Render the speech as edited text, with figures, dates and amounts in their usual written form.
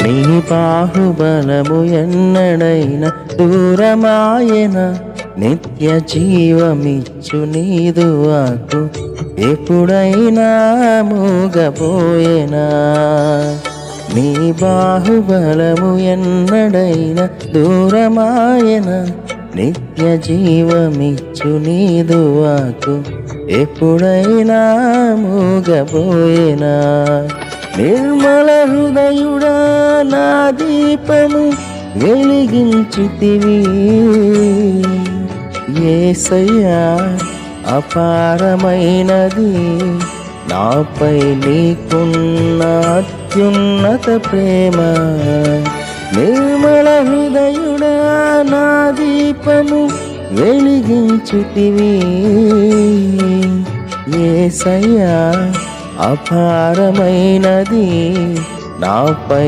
నీ బాహుబలము ఎన్నడైనా దూరమాయన, నిత్య జీవమిచ్చు నీదు వాక్కు ఎప్పుడైనా మూగపోయేనా. నీ బాహుబలము ఎన్నడైనా దూరమాయన, నిత్య జీవమిచ్చు నీదు వాక్కు ఎప్పుడైనా మూగపోయేనా. నిర్మల హృదయుడా నా దీపము వెలిగించితివి, యేసయ్యా అపారమైనది నాపై నీకున్న అత్యున్నత ప్రేమ. నిర్మల హృదయుడా నా దీపము వెలిగించితివి, యేసయ్యా అపారమైనది నాపై